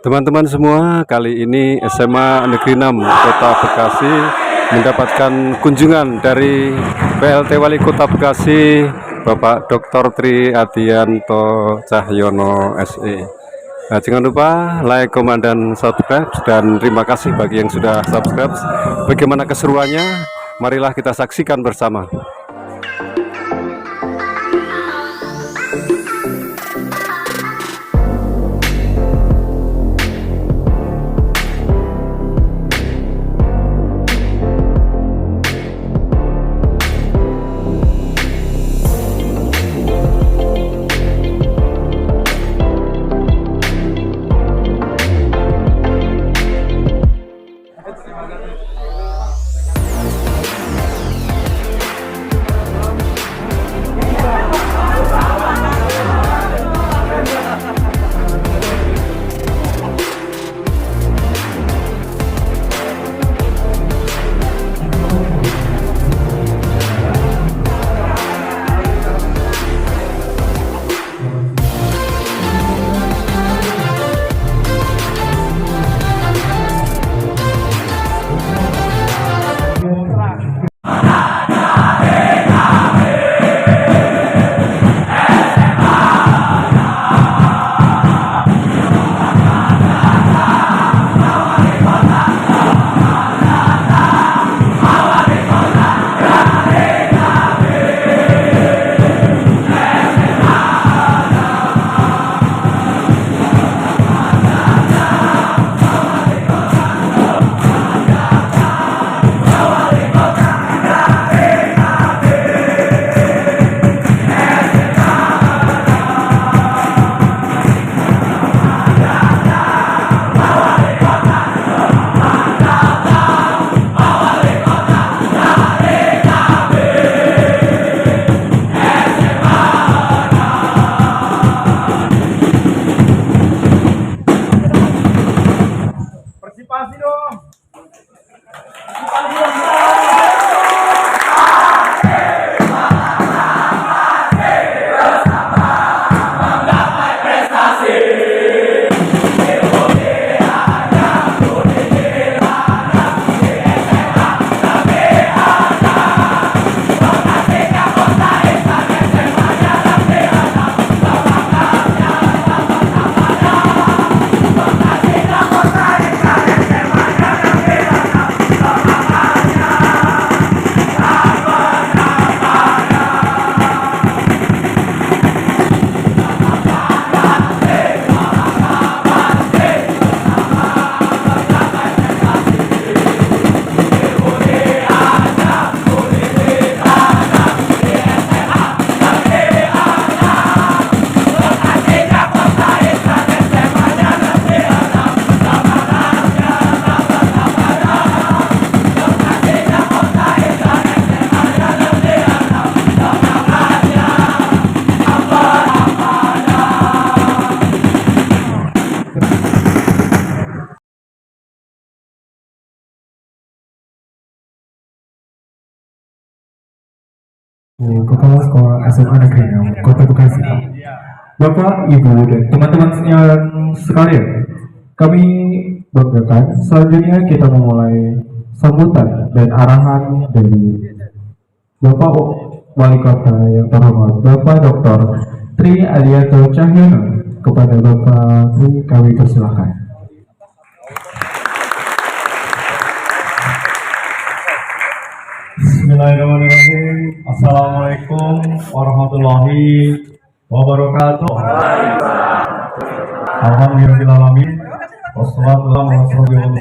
Teman-teman semua, kali ini SMA Negeri 6 Kota Bekasi mendapatkan kunjungan dari PLT Wali Kota Bekasi, Bapak Dr. Tri Adianto Cahyono SE. Nah, jangan lupa like, komen, dan subscribe, dan terima kasih bagi yang sudah subscribe. Bagaimana keseruannya? Marilah kita saksikan bersama. Partisipasi dong. Kepala Sekolah SMA Negeri 6 Kota Bekasi. Bapak, Ibu, dan teman-teman sekalian, kami banggakan selanjutnya kita memulai sambutan dan arahan dari Bapak Wali Kota yang terhormat, Bapak Dr. Tri Adianto Cahyono. Kepada Bapak Tri kami persilakan. Bismillahirrahmanirrahim. Assalamualaikum warahmatullahi wabarakatuh. Alhamdulillahirrahmanirrahim. Wassalatu wassalamu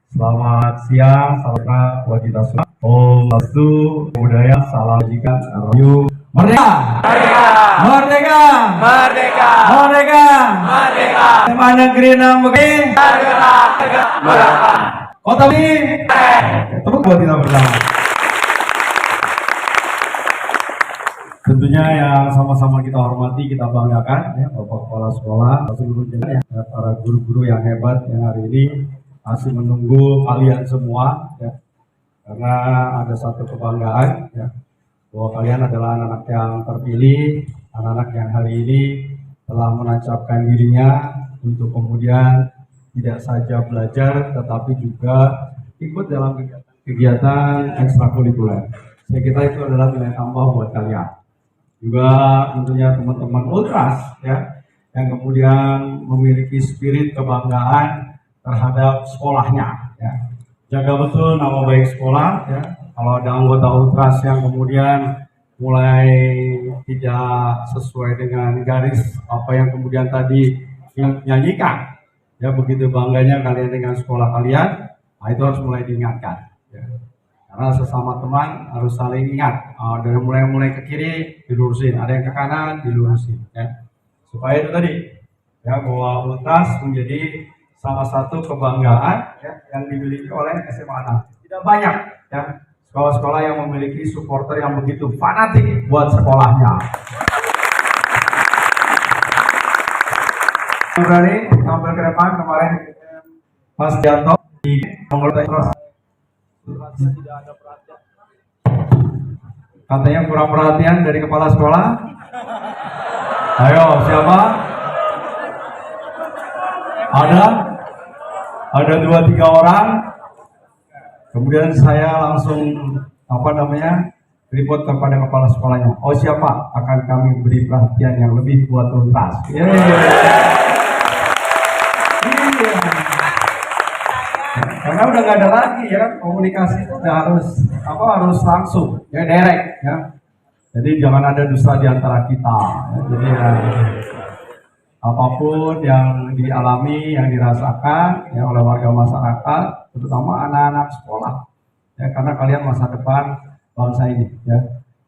Selamat siang, salam buat kita semua. Om Swastiastu, budaya, salam jika rayu. Merdeka! Merdeka! Merdeka! Merdeka! Merdeka! SMA Negeri 6 Bekasi. Merdeka! Kota Bekasi. Tepuk buat kita bersama. Tentunya yang sama-sama kita hormati, kita banggakan ya, Bapak Kepala Sekolah, seluruh jajaran ya, para guru-guru yang hebat yang hari ini masih menunggu kalian semua ya, karena ada satu kebanggaan ya, bahwa kalian adalah anak-anak yang terpilih, anak-anak yang hari ini telah menancapkan dirinya untuk kemudian tidak saja belajar tetapi juga ikut dalam kegiatan ekstrakurikuler. Saya kira itu adalah nilai tambah buat kalian. Juga tentunya teman-teman ultras ya yang kemudian memiliki spirit kebanggaan terhadap sekolahnya ya. Jaga betul nama baik sekolah ya. Kalau ada anggota ultras yang kemudian mulai tidak sesuai dengan garis apa yang kemudian tadi yang nyanyikan ya, begitu bangganya kalian dengan sekolah kalian, nah itu harus mulai diingatkan ya. Karena sesama teman harus saling ingat. Dari mulai ke kiri dilurusin, ada yang ke kanan dilurusin ya. Supaya itu tadi ya, bahwa ultras menjadi salah satu kebanggaan ya, yang dimiliki oleh SMA Anak. Tidak banyak ya sekolah-sekolah yang memiliki supporter yang begitu fanatik buat sekolahnya. Berani tampil ke depan kemarin Mas Janto di mengelola terus. Tidak ada perhatian. Katanya kurang perhatian dari kepala sekolah. Ayo siapa? Ada 2-3 orang. Kemudian saya langsung report kepada kepala sekolahnya. Oh siapa? Akan kami beri perhatian yang lebih buat ultras. Karena udah nggak ada lagi ya, komunikasi itu udah harus langsung ya, direct ya. Jadi jangan ada dusta di antara kita ya. Jadi ya, apapun yang dialami, yang dirasakan ya oleh warga masyarakat, terutama anak-anak sekolah ya, karena kalian masa depan bangsa ini ya.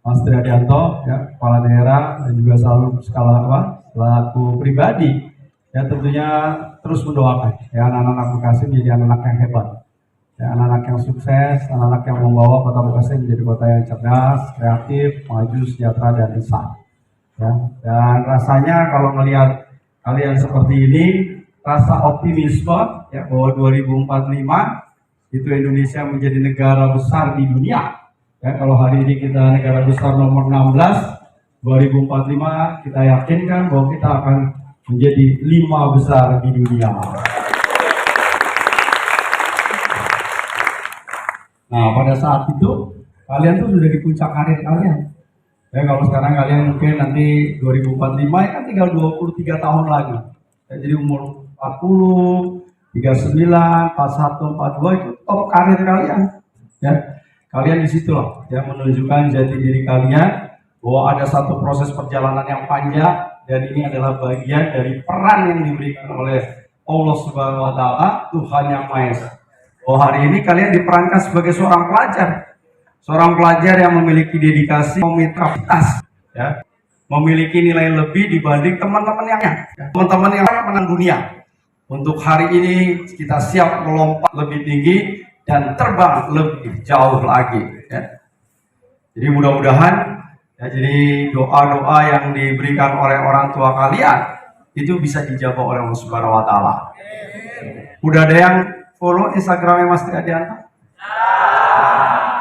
Mas Triadianto ya, kepala daerah dan juga selaku pribadi ya, tentunya terus mendoakan ya anak-anak Bekasi menjadi anak-anak yang hebat ya, anak-anak yang sukses, anak-anak yang membawa kota Bekasi menjadi kota yang cerdas, kreatif, maju, sejahtera dan besar ya. Dan rasanya kalau melihat kalian seperti ini, rasa optimisme ya bahwa 2045 itu Indonesia menjadi negara besar di dunia ya. Kalau hari ini kita negara besar nomor 16, 2045 kita yakinkan bahwa kita akan menjadi 5 besar di dunia. Nah, pada saat itu kalian tuh sudah di puncak karir kalian. Ya, kalau sekarang kalian mungkin nanti 2045 kan tinggal 23 tahun lagi. Ya, jadi umur 40, 39, 41, 42 itu top karir kalian. Ya, kalian di situ loh, ya menunjukkan jati diri kalian bahwa ada satu proses perjalanan yang panjang. Dan ini adalah bagian dari peran yang diberikan oleh Allah Subhanahu wa Ta'ala, Tuhan Yang Maha Esa. Oh, hari ini kalian diperankan sebagai seorang pelajar yang memiliki dedikasi, komitmen, ya, memiliki nilai lebih dibanding teman-teman yang menang dunia. Untuk hari ini kita siap melompat lebih tinggi dan terbang lebih jauh lagi. Ya. Jadi mudah-mudahan. Ya, jadi doa-doa yang diberikan oleh orang tua kalian itu bisa dijawab oleh Allah Subhanahu wa Ta'ala. Udah ada yang follow Instagramnya Mas Triadianto?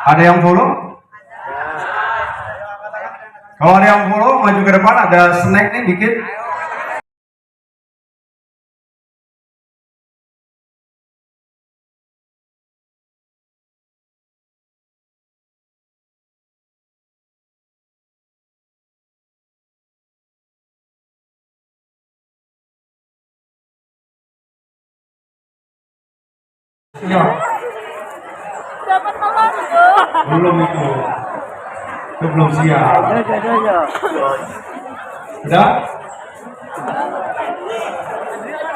Ada yang follow? Kalau ada yang follow, maju ke depan, ada snack nih dikit. Iya. Dapat telur itu. Belum itu. Itu belum siap. Udah?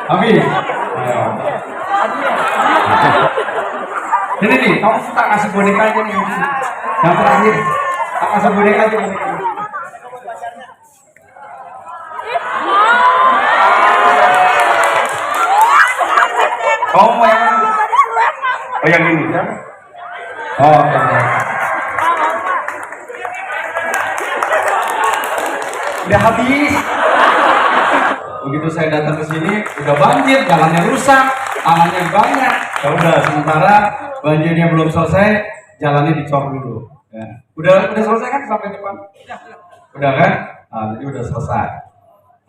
Habis? Ayo. Ini nih, kamu tak kasih boneka aja nih. Yang terakhir. Tak kasih boneka aja. Kamu mau yang mana? Oh yang ini ya? Oh udah habis. Begitu saya datang ke sini udah banjir, jalannya rusak, tangannya banyak. Ya udah, sementara banjirnya belum selesai, jalannya dicor dulu. Ya. Udah selesai kan sampai depan? Udah kan? Nah, jadi udah selesai.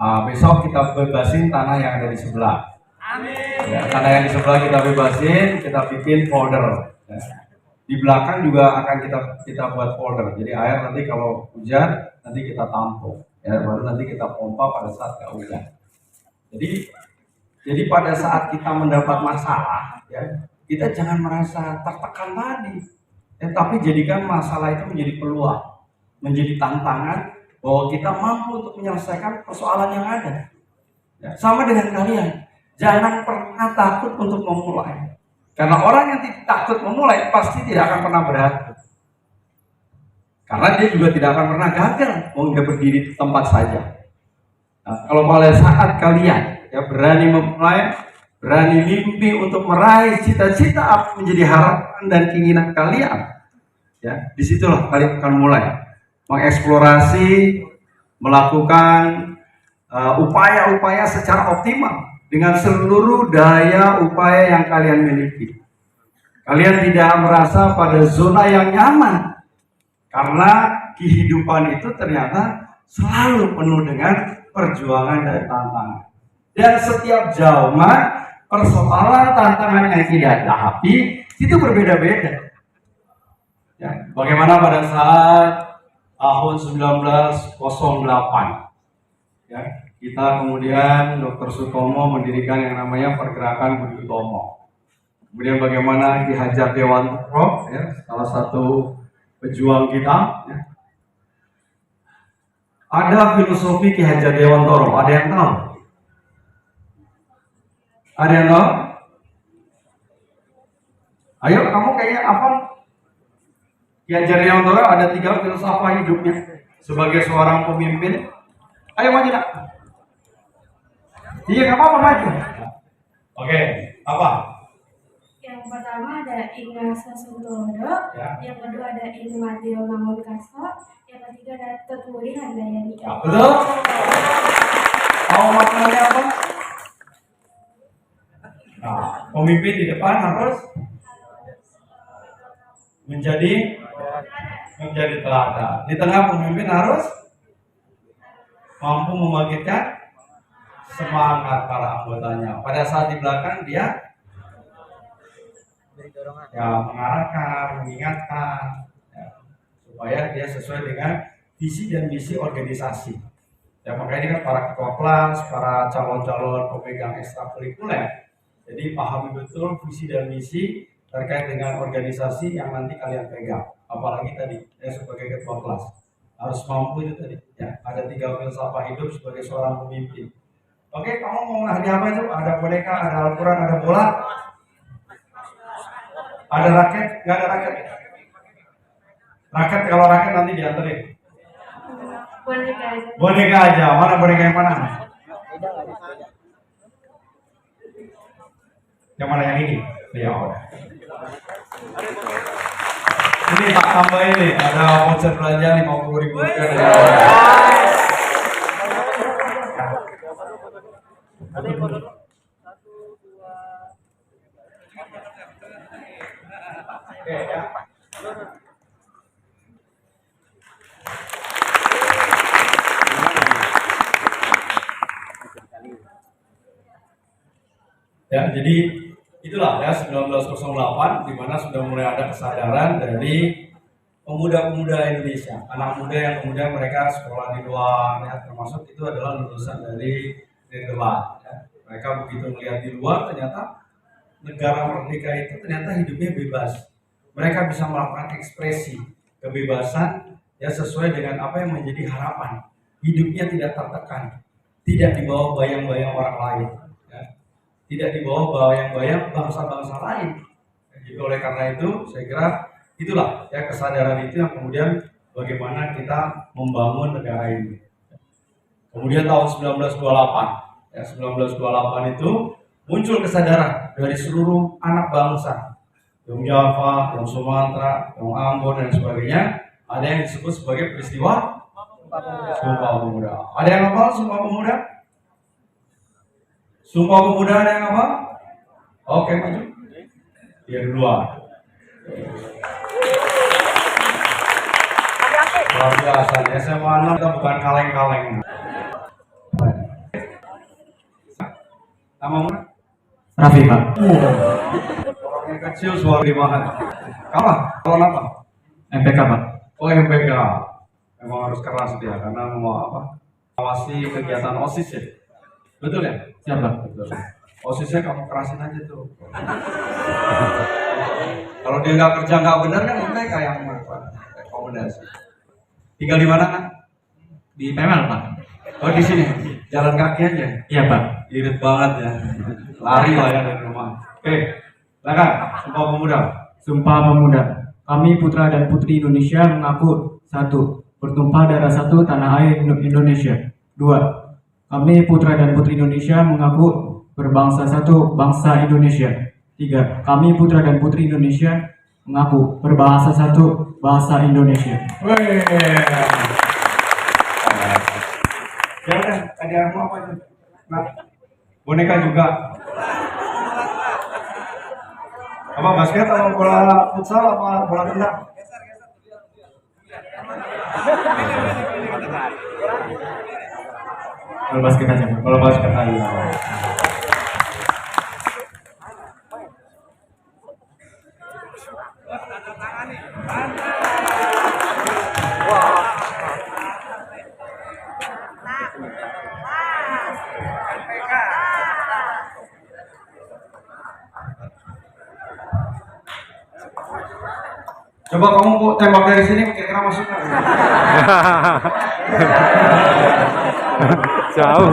Besok kita bebasin tanah yang ada di sebelah. Ya, tanah yang di sebelah kita bebasin, kita bikin folder. Ya. Di belakang juga akan kita buat folder. Jadi air nanti kalau hujan nanti kita tampung. Ya, baru nanti kita pompa pada saat nggak hujan. Jadi pada saat kita mendapat masalah, ya, kita jangan merasa tertekan tadi. Tapi jadikan masalah itu menjadi peluang, menjadi tantangan bahwa kita mampu untuk menyelesaikan persoalan yang ada. Ya, sama dengan kalian, jangan pernah takut untuk memulai. Karena orang yang takut memulai pasti tidak akan pernah berhasil. Karena dia juga tidak akan pernah gagal mau dia berdiri di tempat saja. Nah, kalau pada saat kalian ya berani memulai, berani mimpi untuk meraih cita-cita menjadi harapan dan keinginan kalian, ya disitulah kalian akan mulai mengeksplorasi, melakukan upaya-upaya secara optimal dengan seluruh daya upaya yang kalian miliki. Kalian tidak merasa pada zona yang nyaman karena kehidupan itu ternyata selalu penuh dengan perjuangan dan tantangan. Dan setiap zaman persoalan tantangan yang kita hadapi itu berbeda-beda. Ya, bagaimana pada saat tahun 1908 ya, kita kemudian Dr. Sutomo mendirikan yang namanya Pergerakan Budi Utomo. Kemudian bagaimana Ki Hajar Dewantoro ya, salah satu pejuang kita ya. Ada filosofi Ki Hajar Dewantoro, ada yang tahu? Ada yang tahu? Ayo kamu kayaknya apa? Ki Hajar Dewantoro ada 3 filsafat hidupnya sebagai seorang pemimpin. Ayo maju nak. Iya nggak apa-apa maju. Oke, apa? Yang pertama ada Ignatius Suntoro, Ya. yang kedua ada Igmatio Mangunkaso, yang ketiga ada Tuturi Handayani. Betul? Tahu maknanya apa? Nah, pemimpin di depan harus menjadi teladan. Di tengah pemimpin harus mampu membangkitkan semangat para anggotanya. Pada saat di belakang dia ya mengarahkan, mengingatkan ya, supaya dia sesuai dengan visi dan misi organisasi. Ya makanya ini kan para ketua kelas, para calon-calon pemegang ekstrakurikuler. Jadi pahami betul visi dan misi terkait dengan organisasi yang nanti kalian pegang. Apalagi tadi sebagai ketua kelas harus mampu itu tadi. Ya ada 3 filsafat hidup sebagai seorang pemimpin. Oke, kamu mau hadiah apa itu? Ada boneka, ada Al-Quran, ada bola. Ada raket? Nggak ada raket. Raket kalau raket nanti dianterin. Boneka aja. Boneka aja. Mana boneka yang mana? Yang mana yang ini? Ya udah. Ini tak tambah ini. Ada voucher belanja 50.000 rupiah dari Oke ya. Ya, jadi itulah ya 1908 di mana sudah mulai ada kesadaran dari pemuda-pemuda Indonesia, anak muda yang kemudian mereka sekolah di luar ya, termasuk itu adalah lulusan dari Netherlands ya. Mereka begitu melihat di luar ternyata negara merdeka itu ternyata hidupnya bebas. Mereka bisa melakukan ekspresi kebebasan ya sesuai dengan apa yang menjadi harapan. Hidupnya tidak tertekan, tidak dibawa bayang-bayang orang lain, ya. Tidak dibawa bayang-bayang bangsa-bangsa lain. Jadi oleh karena itu saya kira itulah ya kesadaran itu yang kemudian bagaimana kita membangun negara ini. Kemudian tahun 1928 ya 1928 itu muncul kesadaran dari seluruh anak bangsa, yang Java, yang Sumatera, yang Ambon dan sebagainya. Ada yang disebut sebagai peristiwa Sumpah Pemuda. Ada yang hafal Sumpah Pemuda? Sumpah Pemuda ada yang hafal? Oke, maju. Dia duluan. Luar biasa, SMA 6 kita bukan kaleng-kaleng. Namamu? Raffi Pak. Orangnya kecil suara banget. Kalah, kalau apa? MPK Pak. Oh MPK. Memang harus keras dia karena mau apa? Awasi kegiatan OSIS ya. Betul ya? Siapa? Betul. OSISnya kamu kerasin aja tuh. Kalau dia nggak kerja nggak benar kan MPK yang rekomendasi. Tinggal di mana kan? Di PML Pak. Oh di sini. Jalan kaki aja. Iya Pak. Irit banget ya. Lari lah ya dari rumah. Oke. Silakan. Sumpah Pemuda. Sumpah Pemuda. Kami putra dan putri Indonesia mengaku 1. Bertumpah darah 1 tanah air Indonesia. 2. Kami putra dan putri Indonesia mengaku berbangsa 1 bangsa Indonesia. 3. Kami putra dan putri Indonesia mengaku berbahasa 1 bahasa Indonesia. Weh. Ya udah, ada mau apa itu? Nah, boneka juga. Apa basket atau bola futsal apa bola tendang? Bola basket aja Pak. Bola basket aja. Coba kamu kok tembak dari sini kira-kira masuk nggak? Jauh.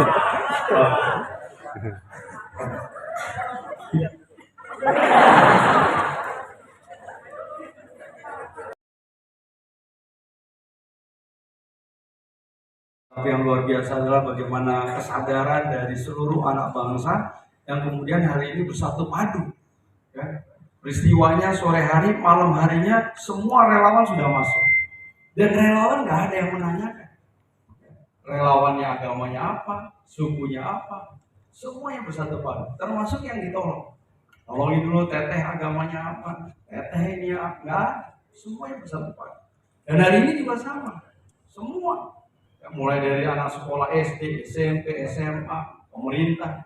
Tapi yang luar biasa adalah bagaimana kesadaran dari seluruh anak bangsa yang kemudian hari ini bersatu padu. Ya. Peristiwanya sore hari, malam harinya semua relawan sudah masuk. Dan relawan nggak ada yang menanyakan. Relawannya agamanya apa, sukunya apa, semua yang bersatu padu. Termasuk yang ditolong. Tolongin dulu teteh agamanya apa, teteh ini apa, nggak, semua yang bersatu padu. Dan hari ini juga sama, semua. Ya, mulai dari anak sekolah SD, SMP, SMA, pemerintah.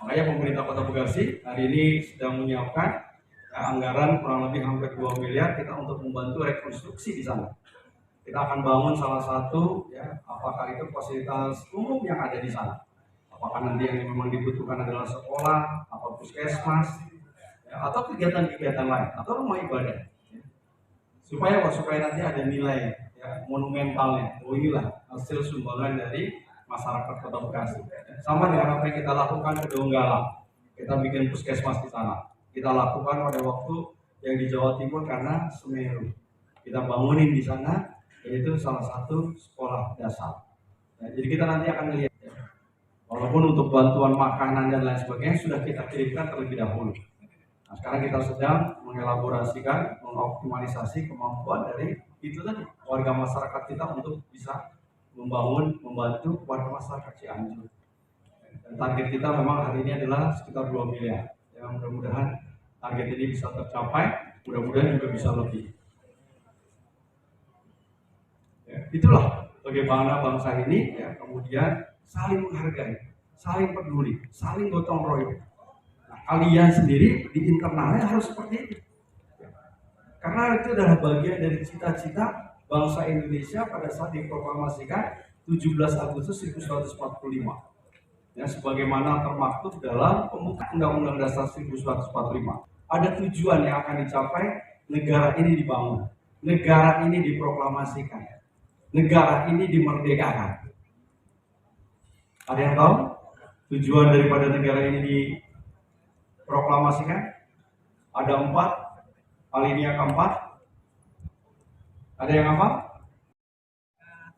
Makanya pemerintah Kota Bekasi hari ini sedang menyiapkan anggaran kurang lebih hampir 2 miliar kita untuk membantu rekonstruksi di sana. Kita akan bangun salah satu, ya, apakah itu fasilitas umum yang ada di sana. Apakah nanti yang memang dibutuhkan adalah sekolah, atau puskesmas, ya, atau kegiatan-kegiatan lain, atau rumah ibadah. Ya. Supaya nanti ada nilai, ya, monumentalnya. Oh inilah hasil sumbangan dari masyarakat Kota Bekasi. Sama dengan apa yang kita lakukan ke Donggala. Kita bikin puskesmas di sana. Kita lakukan pada waktu yang di Jawa Timur karena Semeru. Kita bangunin di sana, yaitu salah satu sekolah dasar. Ya, jadi kita nanti akan melihat. Ya. Walaupun untuk bantuan makanan dan lain sebagainya sudah kita kirimkan terlebih dahulu. Nah, sekarang kita sedang mengelaborasikan, mengoptimalisasi kemampuan dari itu tadi warga masyarakat kita untuk bisa membantu warga masyarakat Cianjur. Dan target kita memang hari ini adalah sekitar 2 miliar. Ya, mudah-mudahan target ini bisa tercapai, mudah-mudahan juga bisa lebih. Ya, itulah bagaimana bangsa ini ya kemudian saling menghargai, saling peduli, saling gotong royong. Nah, kalian sendiri di internalnya harus seperti itu. Ya. Karena itu adalah bagian dari cita-cita bangsa Indonesia pada saat diproklamasikan 17 Agustus 1945. Ya, sebagaimana termaktub dalam pembukaan Undang-Undang Dasar 1945. Ada tujuan yang akan dicapai, negara ini dibangun, negara ini diproklamasikan, negara ini dimerdekakan. Ada yang tahu tujuan daripada negara ini diproklamasikan? Ada 4, alinea keempat. Ada yang apa?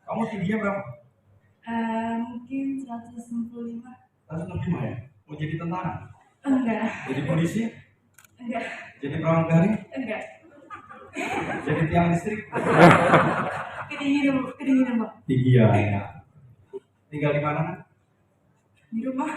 Kamu tingginya berapa? Mungkin 165. 165 ya? Mau jadi tentara? Enggak. Jadi polisi? Enggak. Jadi pramugari? Enggak. Jadi tiang listrik? Kedinginan Pak. Iya. Tinggal di mana? Di rumah.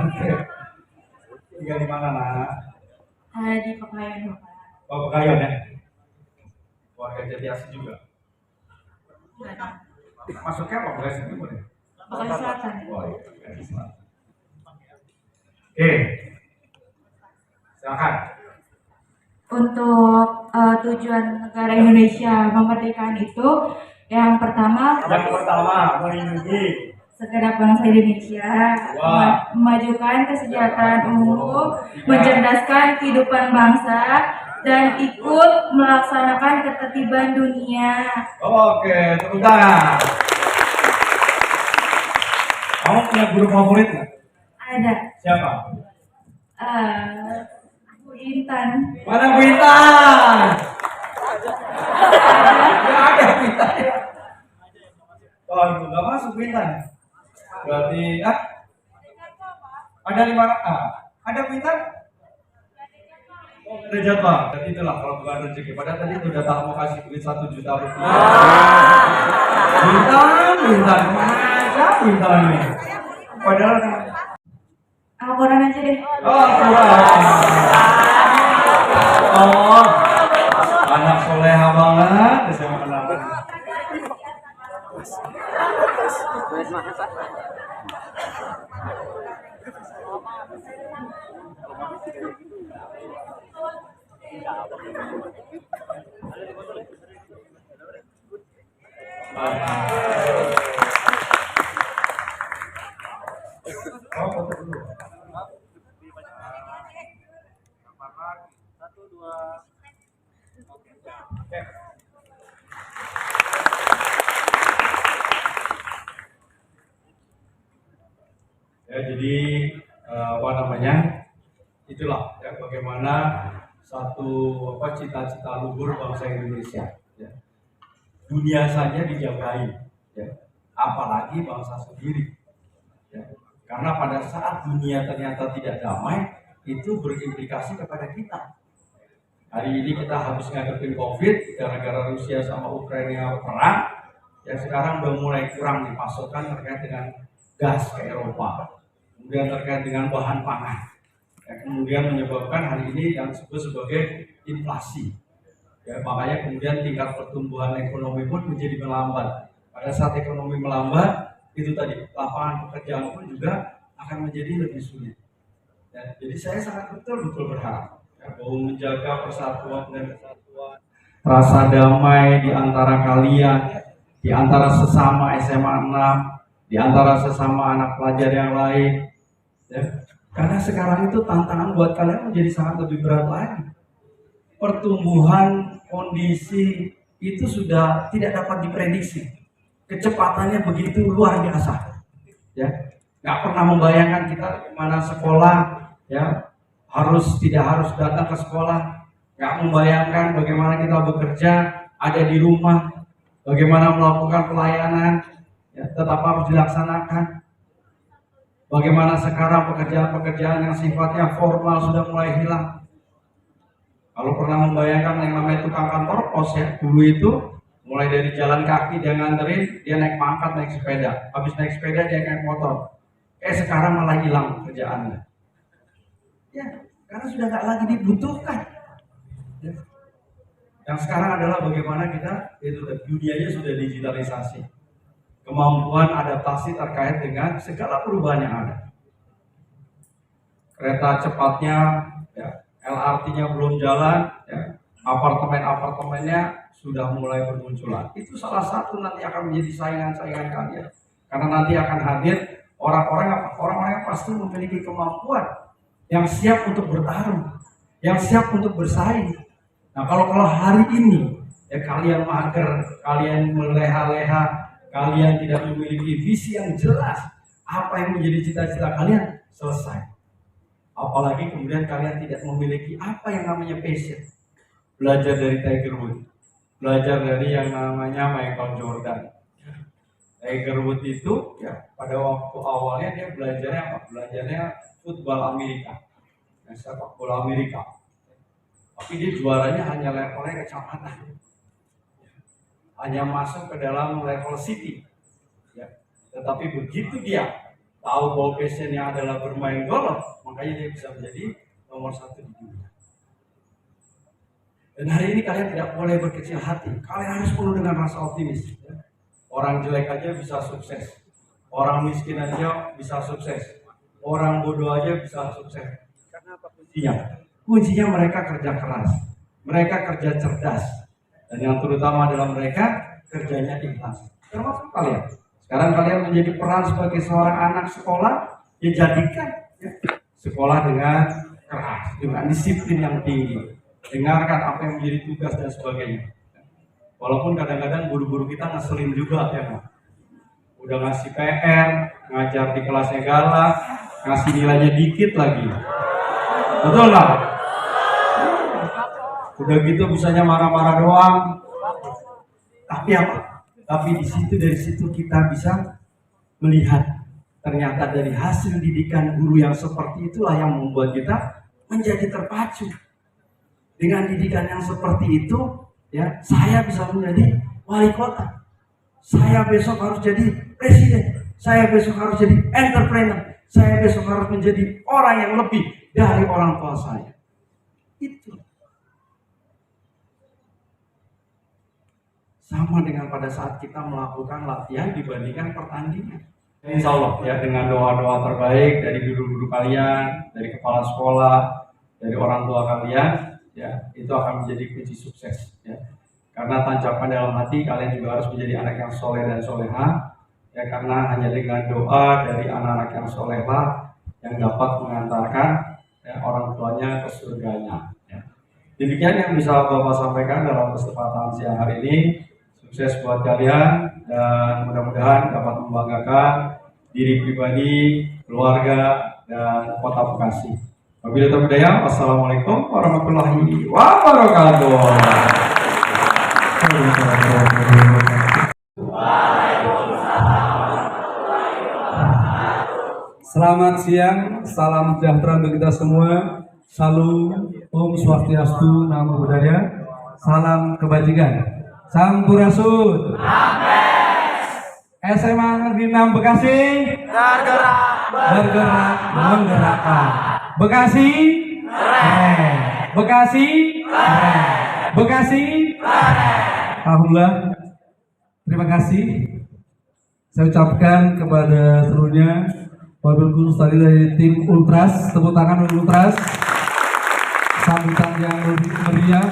Oke. mana nak? Di Pekayon Bapak. Oh, Pekayon ya. Warga Jatiasi juga. Masuknya apa? Bekasi Timur ya? Bekasi Selatan. Oh iya, Bekasi Selatan. Oke. Silakan. Untuk tujuan negara Indonesia memerdekakan itu yang pertama Melindungi. segenap bangsa Indonesia, Wah. memajukan kesejahteraan umum, mencerdaskan kehidupan bangsa, dan ikut melaksanakan ketertiban dunia. Oke, tepuk tangan. Kamu punya guru favorit nggak? Ada Siapa? Bu Intan. Mana Bu Intan? Nggak ada Bu Intan. Oh, itu nggak masuk Bu Intan. Berarti, ada 5 ada Bu Intan? Oh, ada jadwal. Jadi itulah kalau bukan rezeki. Padahal tadi udah tak mau kasih duit 1 juta rupiah. Bintang, mana bintang ini? Padahal Laporan aja deh. oh, oh, anak soleha banget. Saya kenal. Oh, foto dulu. Ya, jadi apa namanya? Itulah ya bagaimana satu cita-cita luhur bangsa Indonesia. Ya. Dunia saja dijagai, ya. Apalagi bangsa sendiri. Ya. Karena pada saat dunia ternyata tidak damai, itu berimplikasi kepada kita. Hari ini kita habis ngadepin COVID gara-gara Rusia sama Ukraina perang. Ya sekarang udah mulai kurang nih pasokan terkait dengan gas ke Eropa. Kemudian terkait dengan bahan pangan. Ya, kemudian menyebabkan hari ini yang disebut sebagai inflasi. Ya, makanya kemudian tingkat pertumbuhan ekonomi pun menjadi melambat. Pada saat ekonomi melambat, itu tadi lapangan pekerjaan pun juga akan menjadi lebih sulit. Ya, jadi saya sangat betul-betul berharap ya, bahwa menjaga persatuan dan kesatuan, rasa damai di antara kalian, di antara sesama SMA 6, di antara sesama anak pelajar yang lain. Ya. Karena sekarang itu tantangan buat kalian menjadi sangat lebih berat lagi. Pertumbuhan kondisi itu sudah tidak dapat diprediksi. Kecepatannya begitu luar biasa. Ya, nggak pernah membayangkan kita mana sekolah, ya tidak harus datang ke sekolah. Nggak membayangkan bagaimana kita bekerja ada di rumah, bagaimana melakukan pelayanan, ya, tetap harus dilaksanakan. Bagaimana sekarang pekerjaan-pekerjaan yang sifatnya formal sudah mulai hilang. Kalau pernah membayangkan yang namanya tukang kantor pos ya, dulu itu mulai dari jalan kaki dia nganterin, dia naik pangkat, naik sepeda. Habis naik sepeda dia naik motor. Sekarang malah hilang kerjaannya. Ya, karena sudah nggak lagi dibutuhkan. Ya. Yang sekarang adalah bagaimana kita, itu dunianya sudah digitalisasi. Kemampuan adaptasi terkait dengan segala perubahan yang ada. Kereta cepatnya, ya, LRT-nya belum jalan, ya, apartemen-apartemennya sudah mulai bermunculan. Itu salah satu nanti akan menjadi saingan-saingan kalian. Karena nanti akan hadir orang-orang yang pasti memiliki kemampuan, yang siap untuk bertarung, yang siap untuk bersaing. Nah kalau hari ini ya kalian mager, kalian meleha-leha, kalian tidak memiliki visi yang jelas, apa yang menjadi cita-cita kalian selesai. Apalagi kemudian kalian tidak memiliki apa yang namanya passion. Belajar dari Tiger Woods, belajar dari yang namanya Michael Jordan. Tiger Woods itu ya pada waktu awalnya dia belajarnya apa? Belajarnya football Amerika, sepak bola Amerika. Tapi dia juaranya hanya levelnya kecamatan. Hanya masuk ke dalam level city, ya. Tetapi begitu dia tahu bahwa passionnya adalah bermain golf, makanya dia bisa menjadi nomor 1 di dunia. Dan hari ini kalian tidak boleh berkecil hati. Kalian harus penuh dengan rasa optimis. Orang jelek aja bisa sukses. Orang miskin aja bisa sukses. Orang bodoh aja bisa sukses. Karena apa kuncinya? Kuncinya mereka kerja keras. Mereka kerja cerdas. Dan yang terutama adalah mereka kerjanya ikhlas. Termasuk kalian. Sekarang kalian menjadi peran sebagai seorang anak sekolah. Ya jadikan sekolah dengan keras. Dengan disiplin yang tinggi. Dengarkan apa yang menjadi tugas dan sebagainya. Walaupun kadang-kadang guru-guru kita ngeselin juga ya Pak. Udah ngasih PR, ngajar di kelasnya galak, ngasih nilainya dikit lagi. Betul nggak? Udah gitu bisanya marah-marah doang. Tapi apa? Tapi dari situ kita bisa melihat ternyata dari hasil didikan guru yang seperti itulah yang membuat kita menjadi terpacu. Dengan didikan yang seperti itu, ya, saya bisa menjadi wali kota. Saya besok harus jadi presiden. Saya besok harus jadi entrepreneur. Saya besok harus menjadi orang yang lebih dari orang tua saya. Itu. Sama dengan pada saat kita melakukan latihan dibandingkan pertandingan. Insya Allah ya, dengan doa-doa terbaik dari guru-guru kalian, dari kepala sekolah, dari orang tua kalian, ya, itu akan menjadi kunci sukses ya. Karena tancapkan dalam hati kalian juga harus menjadi anak yang soleh dan soleha ya, karena hanya dengan doa dari anak-anak yang soleha yang dapat mengantarkan ya, orang tuanya ke surganya ya. Demikian yang bisa Bapak sampaikan dalam kesempatan siang hari ini. Sukses buat kalian dan mudah-mudahan dapat membanggakan diri pribadi, keluarga, dan kota Bekasi. Wabillahi taufiq hidayah. Wassalamualaikum warahmatullahi wabarakatuh. Selamat siang, salam sejahtera untuk kita semua. Salam Om Swastiastu, Namo Buddhaya. Salam kebajikan. Sampurasun. Amin. SMA Negeri 6 Bekasi. Bergerak menggerakkan. Bekasi keren. Bekasi keren. Bekasi keren. Alhamdulillah. Terima kasih. Saya ucapkan kepada seluruhnya, wabil khusus tadi dari tim Ultras, tepuk tangan untuk Ultras. Sambutan yang lebih meriah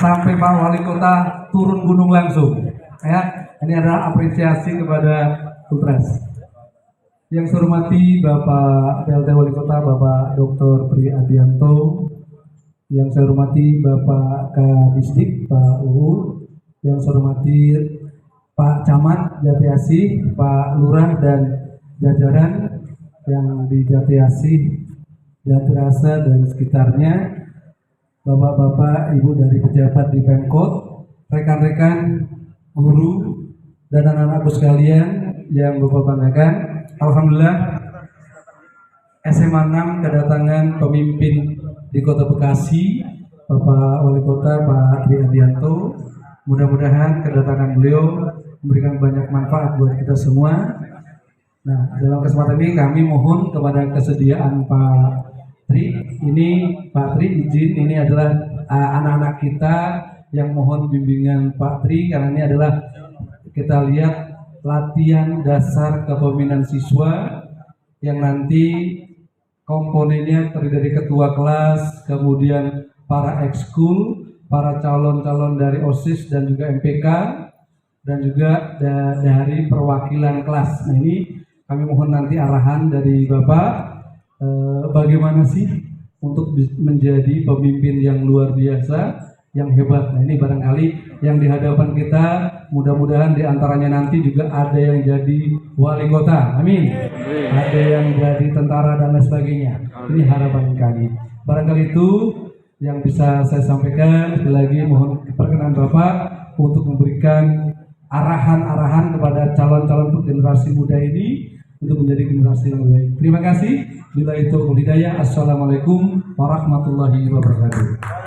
sampai Pak Wali Kota turun gunung langsung. Ya, ini adalah apresiasi kepada Ultras. Yang saya hormati Bapak PLT Wali Kota, Bapak Dr. Pri Adianto. Yang saya hormati Bapak Kadisdik, Pak UU. Yang saya hormati Pak Camat Jatiasih, Pak Lurah dan jajaran yang di Jatiasih, Jatirasa dan sekitarnya, Bapak-bapak, Ibu dari pejabat di Pemkot, rekan-rekan guru dan anak-anakku sekalian yang Bapak banggakan. Alhamdulillah, SMA 6 kedatangan pemimpin di Kota Bekasi, Bapak Wali Kota Pak Tri Adianto. Mudah-mudahan kedatangan beliau memberikan banyak manfaat buat kita semua. Nah, dalam kesempatan ini kami mohon kepada kesediaan Pak Tri. Ini Pak Tri izin, ini adalah anak-anak kita yang mohon bimbingan Pak Tri, karena ini adalah kita lihat latihan dasar kepemimpinan siswa yang nanti komponennya terdiri dari ketua kelas, kemudian para ekskul, para calon-calon dari OSIS dan juga MPK, dan juga dari perwakilan kelas. Nah, ini kami mohon nanti arahan dari Bapak, bagaimana sih untuk menjadi pemimpin yang luar biasa, yang hebat. Nah, ini barangkali yang di hadapan kita, mudah-mudahan diantaranya nanti juga ada yang jadi wali kota, amin. Ada yang jadi tentara dan lain sebagainya. Ini harapan kami. Barangkali itu yang bisa saya sampaikan. Sekali lagi mohon perkenan Bapak untuk memberikan arahan-arahan kepada calon-calon generasi muda ini untuk menjadi generasi yang lebih baik. Terima kasih. Bila itu hidayah. Assalamualaikum warahmatullahi wabarakatuh.